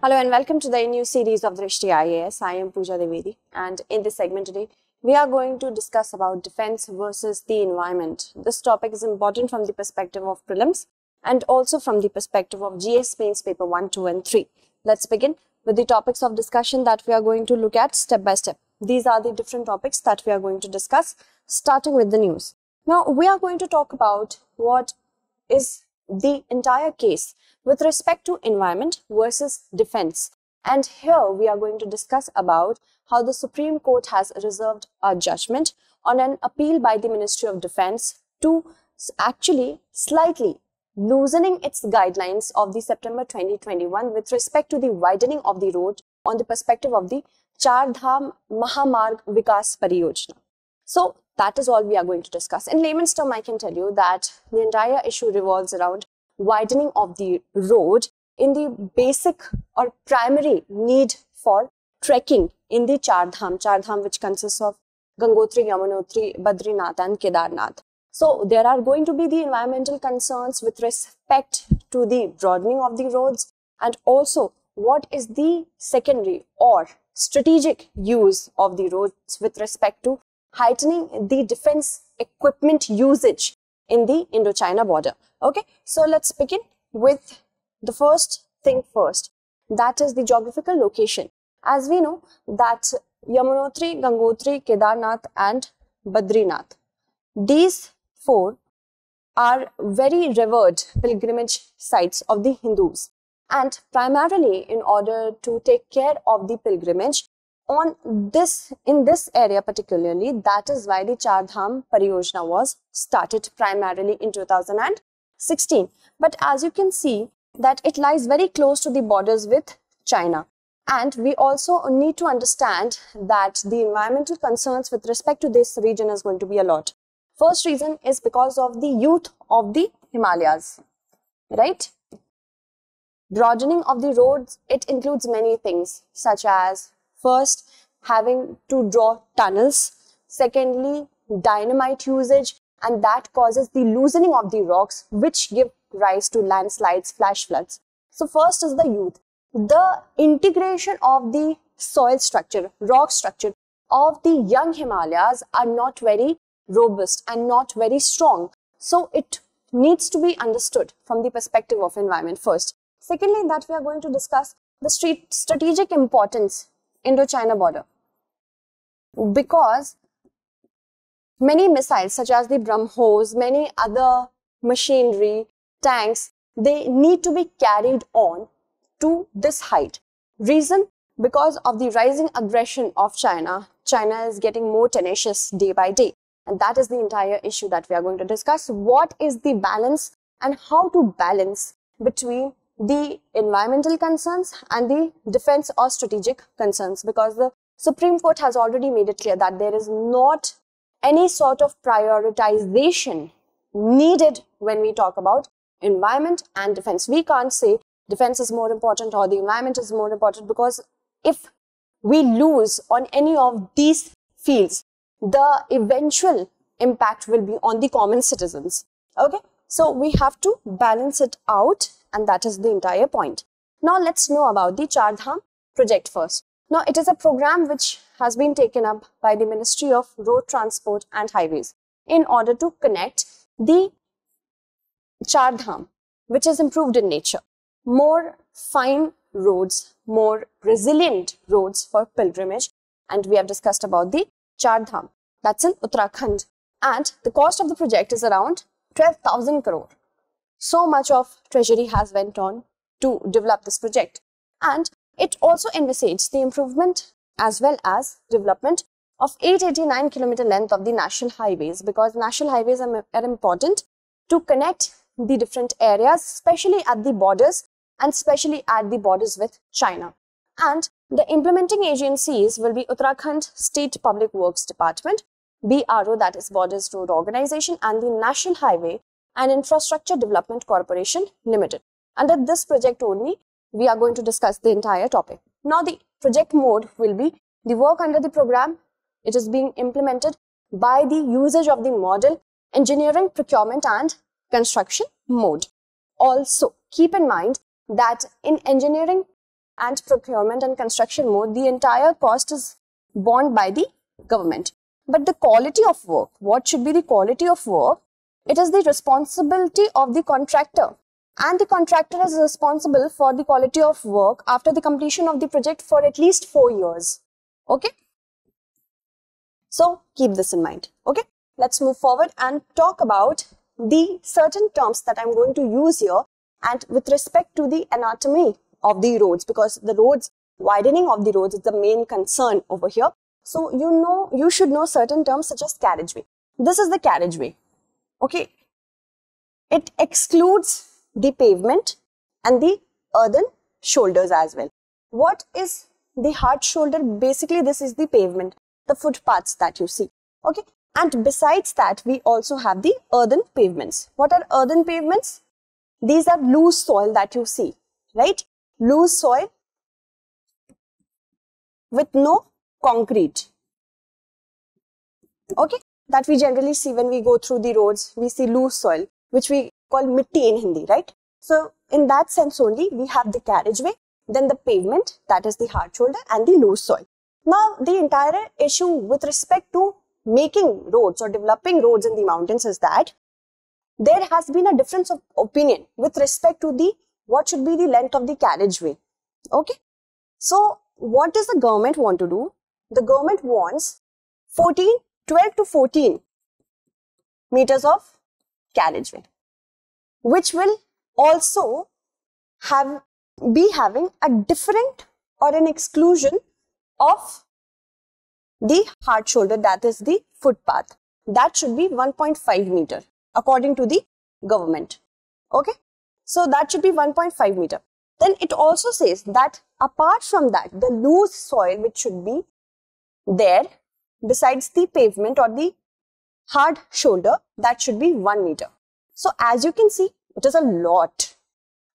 Hello and welcome to the new series of Drishti IAS. I am Pooja Devedi, and in this segment today, we are going to discuss about defense versus the environment. This topic is important from the perspective of prelims and also from the perspective of GS Mains paper 1, 2 and 3. Let's begin with the topics of discussion that we are going to look at step by step. These are the different topics that we are going to discuss, starting with the news. Now, we are going to talk about what is the entire case with respect to environment versus defense. And here we are going to discuss about how the Supreme Court has reserved a judgment on an appeal by the Ministry of Defense to actually slightly loosening its guidelines of the September 2021 with respect to the widening of the road on the perspective of the Chardham Mahamarg Vikas Pariyojana. So that is all we are going to discuss. In layman's term, I can tell you that the entire issue revolves around widening of the road in the basic or primary need for trekking in the Chardham which consists of Gangotri, Yamunotri, Badrinath and Kedarnath. So there are going to be the environmental concerns with respect to the broadening of the roads, and also what is the secondary or strategic use of the roads with respect to heightening the defense equipment usage in the Indo-China border. Okay, so let's begin with the first thing first, that is the geographical location. As we know that Yamunotri, Gangotri, Kedarnath and Badrinath, these four are very revered pilgrimage sites of the Hindus, and primarily in order to take care of the pilgrimage in this area particularly, that is why the Chardham Pariyojana was started primarily in 2016. But as you can see that it lies very close to the borders with China, and we also need to understand that the environmental concerns with respect to this region is going to be a lot. First reason is because of the youth of the Himalayas, right? Broadening of the roads, it includes many things such as first, having to draw tunnels. Secondly, dynamite usage, and that causes the loosening of the rocks, which give rise to landslides, flash floods. So first is the youth. The integration of the soil structure, rock structure of the young Himalayas are not very robust and not very strong. So it needs to be understood from the perspective of environment first. Secondly, that we are going to discuss the strategic importance Indo-China border, because many missiles such as the BrahMos, many other machinery, tanks, they need to be carried on to this height. Reason? Because of the rising aggression of China. China is getting more tenacious day by day, and that is the entire issue that we are going to discuss. What is the balance and how to balance between the environmental concerns and the defense or strategic concerns, because the Supreme Court has already made it clear that there is not any sort of prioritization needed when we talk about environment and defense. We can't say defense is more important or the environment is more important, because if we lose on any of these fields, the eventual impact will be on the common citizens. Okay, so we have to balance it out, and that is the entire point. Now let's know about the Chaardham project first. Now it is a program which has been taken up by the Ministry of Road Transport and Highways in order to connect the Chardham, which is improved in nature, more fine roads, more resilient roads for pilgrimage. And we have discussed about the Chardham, that's in Uttarakhand, and the cost of the project is around 12,000 crore. So much of treasury has went on to develop this project, and it also envisages the improvement as well as development of 889 kilometer length of the national highways, because national highways are important to connect the different areas, especially at the borders and especially at the borders with China. And the implementing agencies will be Uttarakhand State Public Works Department, BRO, that is Borders Road Organization, and the National Highway and Infrastructure Development Corporation Limited. Under this project only, we are going to discuss the entire topic. Now the project mode will be the work under the program. It is being implemented by the usage of the model, engineering, procurement and construction mode. Also, keep in mind that in engineering and procurement and construction mode, the entire cost is borne by the government. But the quality of work, what should be the quality of work? It is the responsibility of the contractor, and the contractor is responsible for the quality of work after the completion of the project for at least 4 years. Okay, so keep this in mind. Okay, let's move forward and talk about the certain terms that I'm going to use here, and with respect to the anatomy of the roads, because the roads, widening of the roads is the main concern over here. So you should know certain terms such as carriageway. This is the carriageway. Okay, it excludes the pavement and the earthen shoulders as well. What is the hard shoulder? Basically, this is the pavement, the footpaths that you see. Okay, and besides that, we also have the earthen pavements. What are earthen pavements? These are loose soil that you see, right? Loose soil with no concrete. Okay, that we generally see when we go through the roads. We see loose soil, which we call mitti in Hindi, right? So in that sense only, we have the carriageway, then the pavement, that is the hard shoulder, and the loose soil. Now, the entire issue with respect to making roads or developing roads in the mountains is that there has been a difference of opinion with respect to the what should be the length of the carriageway. Okay, so what does the government want to do? The government wants 12 to 14 meters of carriageway, which will also be having a different or an exclusion of the hard shoulder, that is the footpath. That should be 1.5 meter according to the government. Okay, so that should be 1.5 meter. Then it also says that apart from that, the loose soil which should be there besides the pavement or the hard shoulder, that should be 1 meter. So as you can see, it is a lot.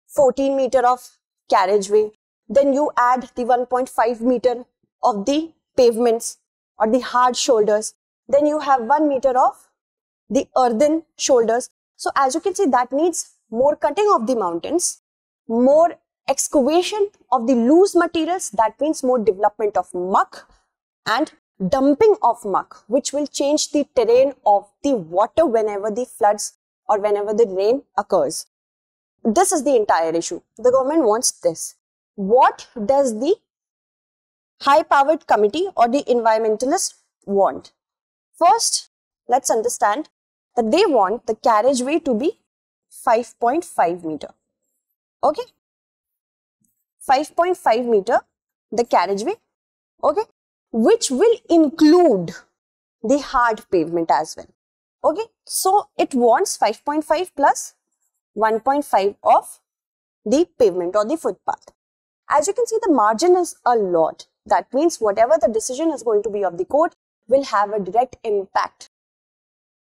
14 meter of carriageway, then you add the 1.5 meter of the pavements or the hard shoulders, then you have 1 meter of the earthen shoulders. So as you can see, that needs more cutting of the mountains, more excavation of the loose materials, that means more development of muck and dumping of muck, which will change the terrain of the water whenever the floods or whenever the rain occurs. This is the entire issue. The government wants this. What does the high-powered committee or the environmentalists want? First, let's understand that they want the carriageway to be 5.5 meter. Okay, 5.5 meter the carriageway. Okay, which will include the hard pavement as well. Okay, so it wants 5.5 plus 1.5 of the pavement or the footpath. As you can see, the margin is a lot. That means whatever the decision is going to be of the court will have a direct impact.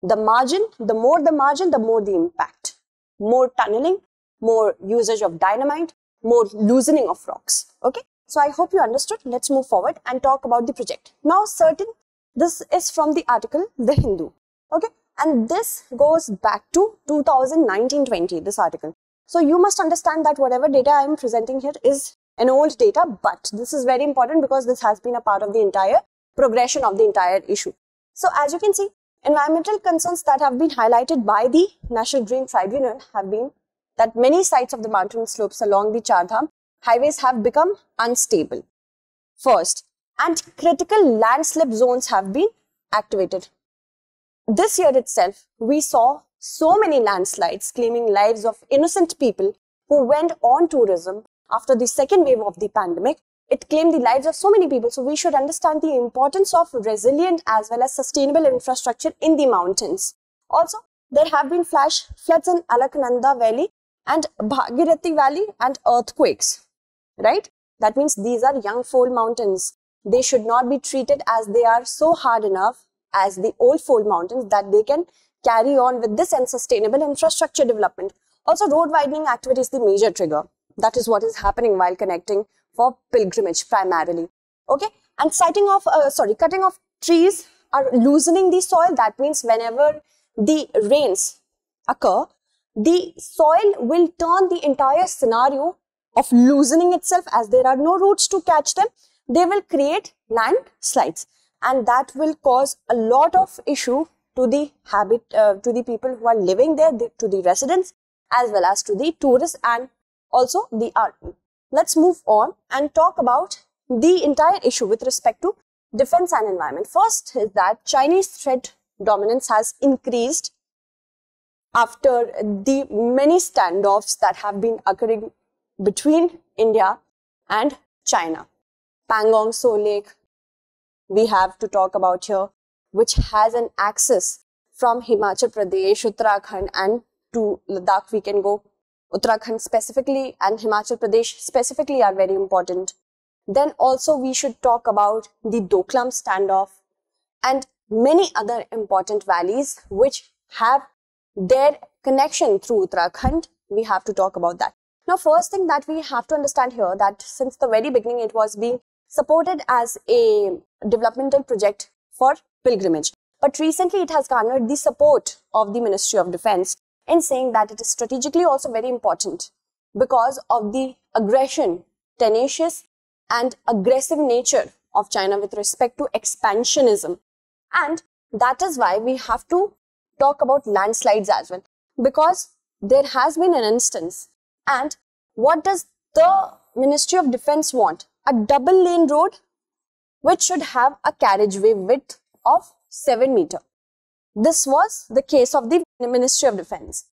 The margin, the more the margin, the more the impact. More tunneling, more usage of dynamite, more loosening of rocks. Okay, so I hope you understood. Let's move forward and talk about the project. Now, this is from the article The Hindu. Okay, and this goes back to 2019-20, this article. So you must understand that whatever data I am presenting here is an old data, but this is very important because this has been a part of the entire progression of the entire issue. So as you can see, environmental concerns that have been highlighted by the National Green Tribunal have been that many sites of the mountain slopes along the Chaardham highways have become unstable. First, and critical landslip zones have been activated. This year itself, we saw so many landslides claiming lives of innocent people who went on tourism after the second wave of the pandemic. It claimed the lives of so many people. So we should understand the importance of resilient as well as sustainable infrastructure in the mountains. Also, there have been flash floods in Alaknanda Valley and Bhagirathi Valley and earthquakes, right? That means these are young fold mountains. They should not be treated as they are so hard enough as the old fold mountains that they can carry on with this unsustainable infrastructure development. Also, road widening activity is the major trigger. That is what is happening while connecting for pilgrimage primarily. Okay, and cutting off trees are loosening the soil. That means whenever the rains occur, the soil will turn the entire scenario of loosening itself, as there are no roots to catch them, they will create landslides, and that will cause a lot of issue to the to the people who are living there, to the residents, as well as to the tourists and also the army. Let's move on and talk about the entire issue with respect to defense and environment. First is that Chinese threat dominance has increased after the many standoffs that have been occurring between India and China. Pangong Tso Lake, we have to talk about here, which has an access from Himachal Pradesh, Uttarakhand and to Ladakh. We can go. Uttarakhand specifically and Himachal Pradesh specifically are very important. Then also we should talk about the Doklam standoff and many other important valleys which have their connection through Uttarakhand. We have to talk about that. Now, first thing that we have to understand here, that since the very beginning it was being supported as a developmental project for pilgrimage. But recently it has garnered the support of the Ministry of Defense in saying that it is strategically also very important because of the aggression, tenacious and aggressive nature of China with respect to expansionism. And that is why we have to talk about landslides as well, because there has been an instance. And what does the Ministry of Defense want? A double lane road which should have a carriageway width of 7 meters. This was the case of the Ministry of Defense,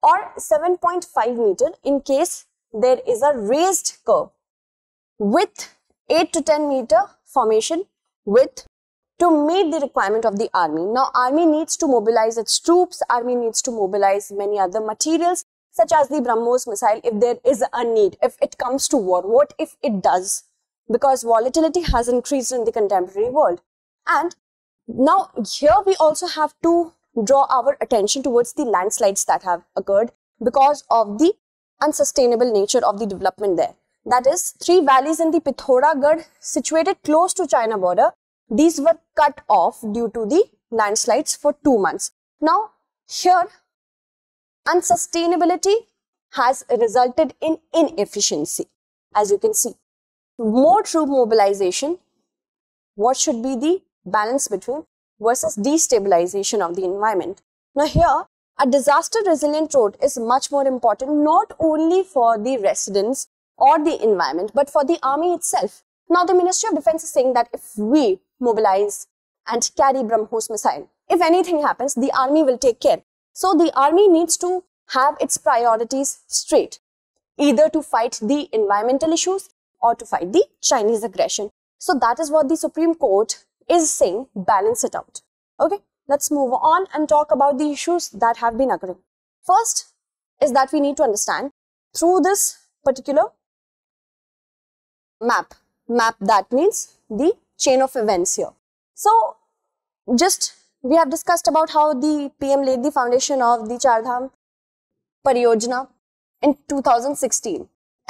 or 7.5 meters in case there is a raised curve with 8 to 10 meter formation width to meet the requirement of the army. Now, army needs to mobilize its troops, army needs to mobilize many other materials such as the BrahMos missile if there is a need, if it comes to war. What if it does? Because volatility has increased in the contemporary world. And now here we also have to draw our attention towards the landslides that have occurred because of the unsustainable nature of the development there. That is, 3 valleys in the Pithoragarh situated close to China border. These were cut off due to the landslides for 2 months. Now here unsustainability has resulted in inefficiency. As you can see, more troop mobilization, what should be the balance between versus destabilization of the environment. Now here, a disaster resilient road is much more important, not only for the residents or the environment, but for the army itself. Now the Ministry of Defense is saying that if we mobilize and carry BrahMos missile, if anything happens, the army will take care. So the army needs to have its priorities straight, either to fight the environmental issues or to fight the Chinese aggression. So that is what the Supreme Court is saying, balance it out. Okay, let's move on and talk about the issues that have been occurring. First is that we need to understand through this particular map, that means the chain of events here. So just we have discussed about how the PM laid the foundation of the Chaardham Pariyojana in 2016,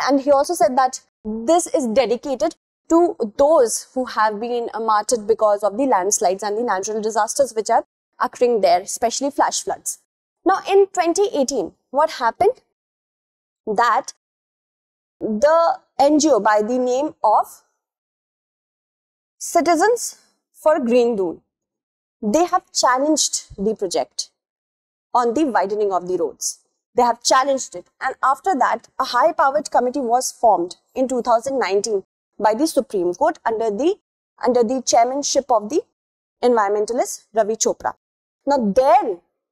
and he also said that this is dedicated to those who have been martyred because of the landslides and the natural disasters which are occurring there, especially flash floods. Now in 2018, what happened? That the NGO by the name of Citizens for Green Dune, they have challenged the project on the widening of the roads. They have challenged it, and after that a high-powered committee was formed in 2019 by the Supreme Court under the chairmanship of the environmentalist Ravi Chopra. Now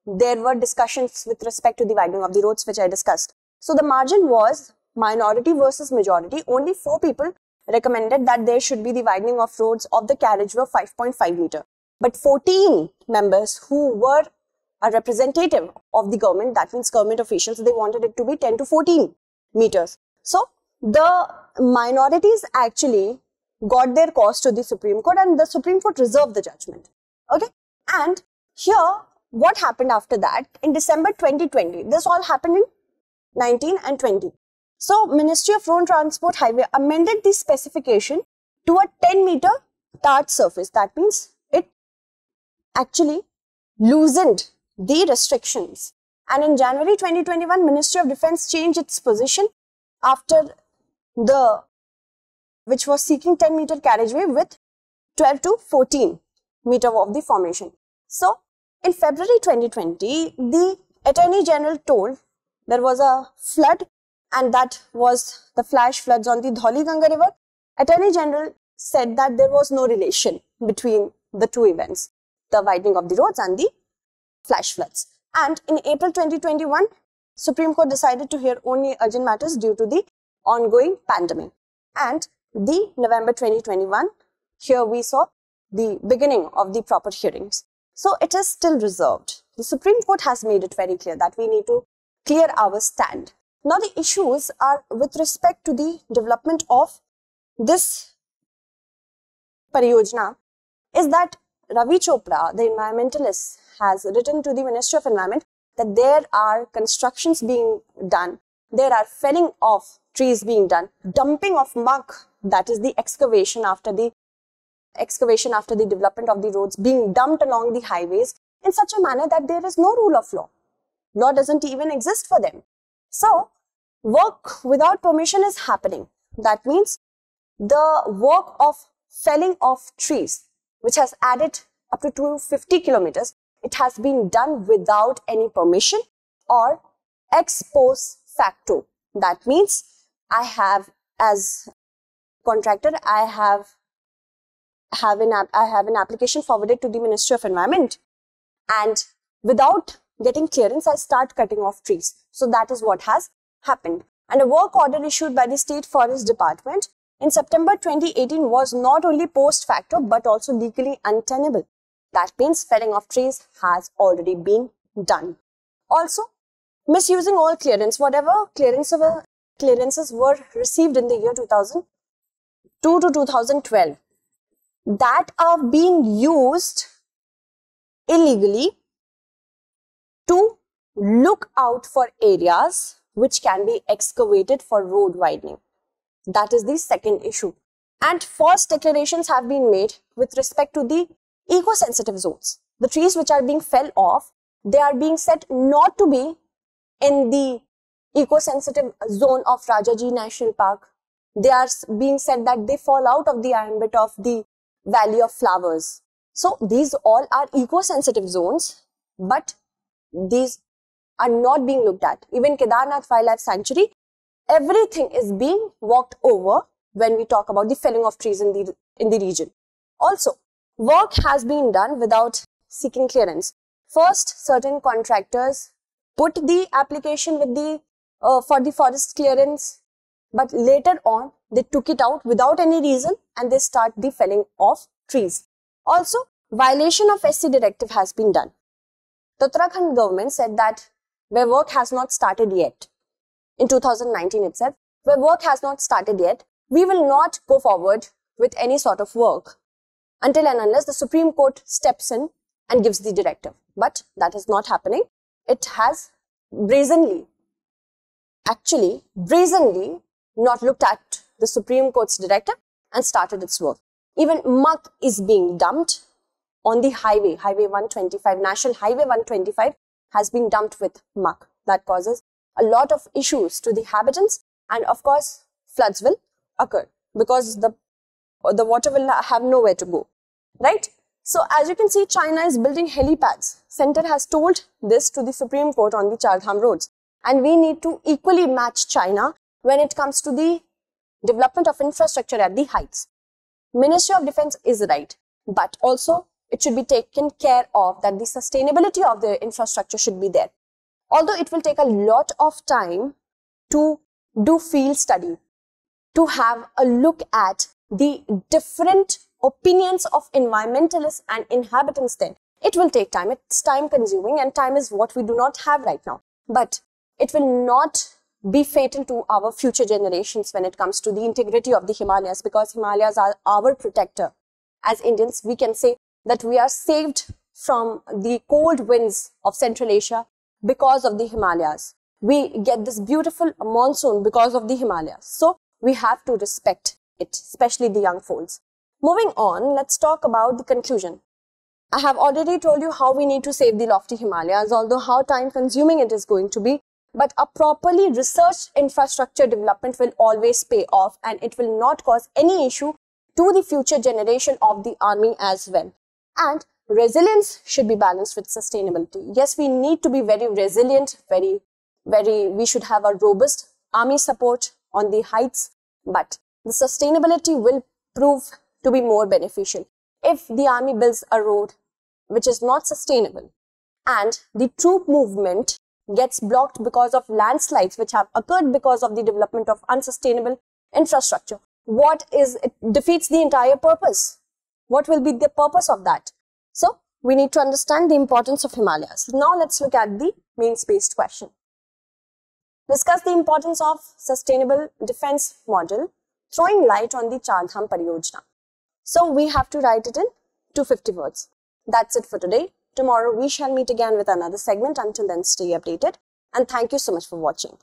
there were discussions with respect to the widening of the roads which I discussed. So the margin was minority versus majority. Only 4 people recommended that there should be the widening of roads of the carriageway of 5.5 meter. But 14 members who were a representative of the government, that means government officials, they wanted it to be 10 to 14 meters. So the minorities actually got their cause to the Supreme Court, and the Supreme Court reserved the judgment. Okay, and here what happened after that? In December 2020, this all happened in 19 and 20. So Ministry of Road Transport Highway amended the specification to a 10 meter tarred surface. That means it actually loosened the restrictions. And in January 2021, Ministry of Defense changed its position after which was seeking 10-meter carriageway with 12 to 14 meter of the formation. So in February 2020, the Attorney General told there was a flood, and that was the flash floods on the Dhauli Ganga river. Attorney General said that there was no relation between the two events, the widening of the roads and the flash floods. And in April 2021, Supreme Court decided to hear only urgent matters due to the ongoing pandemic. And the November 2021, here we saw the beginning of the proper hearings. So it is still reserved. The Supreme Court has made it very clear that we need to clear our stand. Now the issues are with respect to the development of this Pariyojana is that Ravi Chopra, the environmentalist, has written to the Ministry of Environment that there are constructions being done, there are felling of trees being done, dumping of muck, that is the excavation after the development of the roads being dumped along the highways in such a manner that there is no rule of law. Law doesn't even exist for them. So, work without permission is happening. That means the work of felling of trees, which has added up to 250 kilometers, it has been done without any permission or ex post facto. That means I have, as contractor, I have an application forwarded to the Ministry of Environment, and without getting clearance, I start cutting off trees. So that is what has happened. And a work order issued by the State Forest Department in September 2018 was not only post facto but also legally untenable. That means felling of trees has already been done. Also, misusing all clearance, whatever clearances were received in the year 2002 to 2012, that are being used illegally to look out for areas which can be excavated for road widening. That is the second issue. And false declarations have been made with respect to the eco-sensitive zones. The trees which are being fell off, they are being said not to be in the eco-sensitive zone of Rajaji National Park. They are being said that they fall out of the ambit of the Valley of Flowers. So these all are eco-sensitive zones, but these are not being looked at. Even Kedarnath Wildlife Sanctuary, everything is being walked over when we talk about the felling of trees in the region. Also, work has been done without seeking clearance. First, certain contractors put the application with the for the forest clearance, but later on they took it out without any reason and they start the felling of trees. Also, violation of SC directive has been done. The Uttarakhand government said that where work has not started yet, in 2019 itself, where work has not started yet, we will not go forward with any sort of work until and unless the Supreme Court steps in and gives the directive. But that is not happening. It has brazenly not looked at the Supreme Court's directive and started its work. Even muck is being dumped on the highway, Highway 125, National Highway 125 has been dumped with muck. That causes a lot of issues to the inhabitants, and of course floods will occur because the water will have nowhere to go, right? So as you can see, China is building helipads. Center has told this to the Supreme Court on the Chaardham roads, and we need to equally match China when it comes to the development of infrastructure at the heights. Ministry of Defense is right, but also it should be taken care of that the sustainability of the infrastructure should be there. Although it will take a lot of time to do field study, to have a look at the different opinions of environmentalists and inhabitants there. It will take time. It's time consuming, and time is what we do not have right now. But it will not be fatal to our future generations when it comes to the integrity of the Himalayas, because Himalayas are our protector. As Indians, we can say that we are saved from the cold winds of Central Asia because of the Himalayas. We get this beautiful monsoon because of the Himalayas. So we have to respect it, especially the young folks. Moving on, let's talk about the conclusion. I have already told you how we need to save the lofty Himalayas, although how time consuming it is going to be. but a properly researched infrastructure development will always pay off, and it will not cause any issue to the future generation of the army as well. And resilience should be balanced with sustainability. Yes, we need to be very resilient, we should have a robust army support on the heights, but the sustainability will prove to be more beneficial. If the army builds a road which is not sustainable and the troop movement gets blocked because of landslides which have occurred because of the development of unsustainable infrastructure, it defeats the entire purpose. What will be the purpose of that? So we need to understand the importance of Himalayas. Now let's look at the means-based question. Discuss the importance of sustainable defense model, throwing light on the Chaardham Pariyojana. So we have to write it in 250 words. That's it for today. Tomorrow we shall meet again with another segment. Until then, stay updated, and thank you so much for watching.